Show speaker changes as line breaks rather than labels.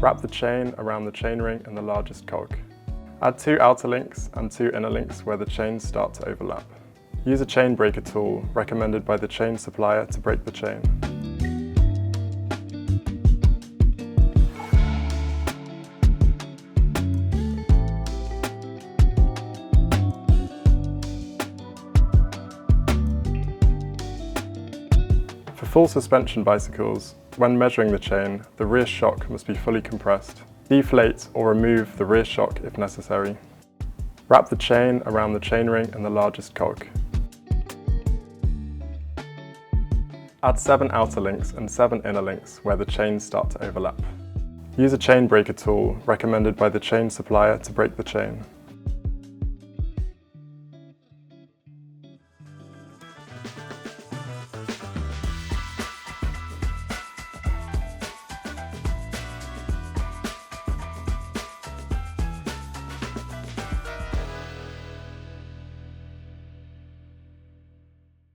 Wrap the chain around the chainring and the largest cog. Add 2 outer links and 2 inner links where the chains start to overlap. Use a chain breaker tool recommended by the chain supplier to break the chain. For full suspension bicycles, when measuring the chain, the rear shock must be fully compressed. Deflate or remove the rear shock if necessary. Wrap the chain around the chainring and the largest cog. Add 7 outer links and 7 inner links where the chains start to overlap. Use a chain breaker tool recommended by the chain supplier to break the chain.